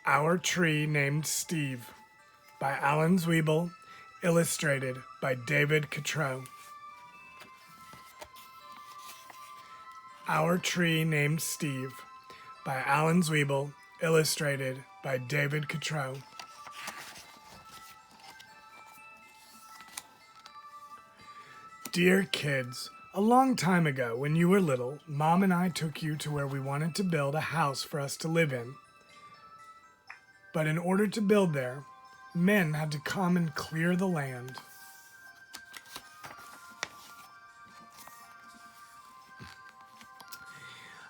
Our Tree Named Steve by Zweibel, illustrated by David Catrow. Our Tree Named Steve by Zweibel, illustrated by David Catrow. Dear kids, a long time ago when you were little, Mom and I took you to where we wanted to build a house for us to live in. But in order to build there, men had to come and clear the land.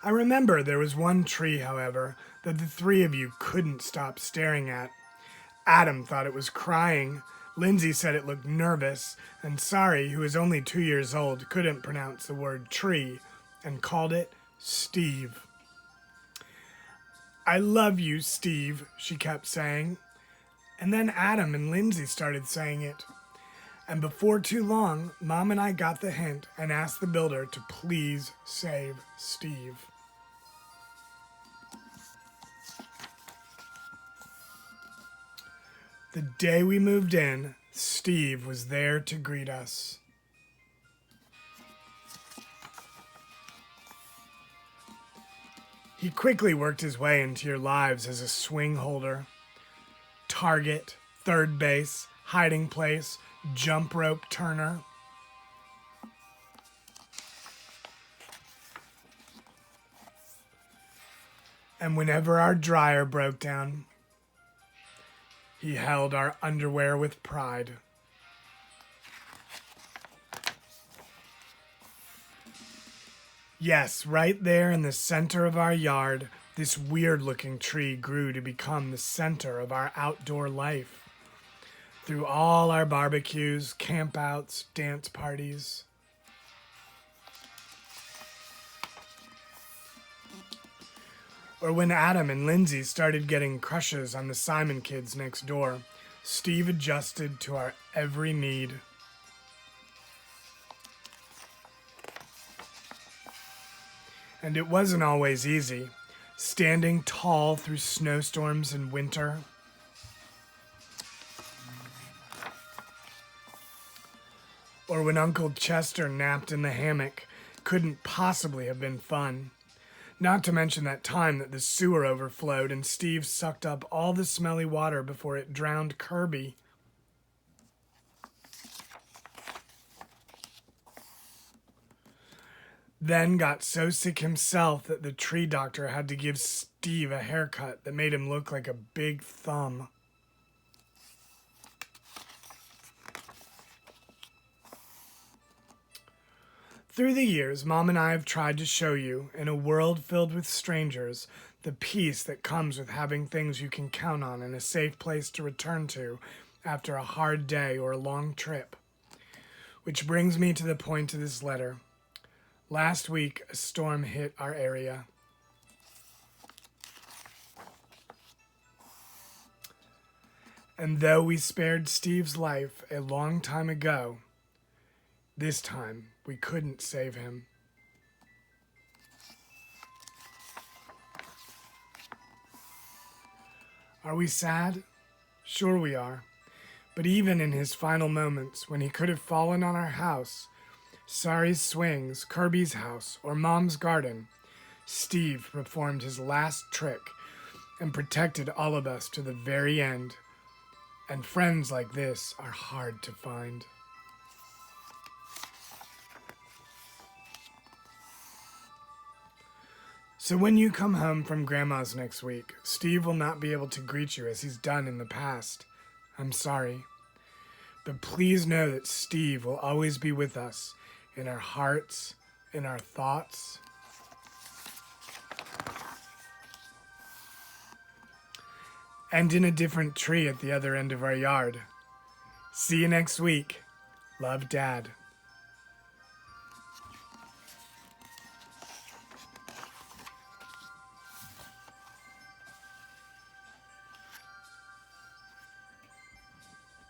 I remember there was one tree, however, that the three of you couldn't stop staring at. Adam thought it was crying, Lindsay said it looked nervous, and Sari, who was only 2 years old, couldn't pronounce the word tree and called it Steve. I love you, Steve, she kept saying. And then Adam and Lindsay started saying it. And before too long, Mom and I got the hint and asked the builder to please save Steve. The day we moved in, Steve was there to greet us. He quickly worked his way into your lives as a swing holder, target, third base, hiding place, jump rope turner. And whenever our dryer broke down, he held our underwear with pride. Yes, right there in the center of our yard, this weird-looking tree grew to become the center of our outdoor life. Through all our barbecues, campouts, dance parties. Or when Adam and Lindsay started getting crushes on the Simon kids next door, Steve adjusted to our every need. And it wasn't always easy, standing tall through snowstorms in winter. Or when Uncle Chester napped in the hammock, couldn't possibly have been fun. Not to mention that time that the sewer overflowed and Steve sucked up all the smelly water before it drowned Kirby. Then got so sick himself that the tree doctor had to give Steve a haircut that made him look like a big thumb. Through the years, Mom and I have tried to show you, in a world filled with strangers, the peace that comes with having things you can count on and a safe place to return to after a hard day or a long trip. Which brings me to the point of this letter. Last week, a storm hit our area. And though we spared Steve's life a long time ago, this time we couldn't save him. Are we sad? Sure we are. But even in his final moments, when he could have fallen on our house, Sari's swings, Kirby's house, or Mom's garden, Steve performed his last trick and protected all of us to the very end. And friends like this are hard to find. So when you come home from Grandma's next week, Steve will not be able to greet you as he's done in the past. I'm sorry. But please know that Steve will always be with us, in our hearts, in our thoughts. And in a different tree at the other end of our yard. See you next week. Love, Dad.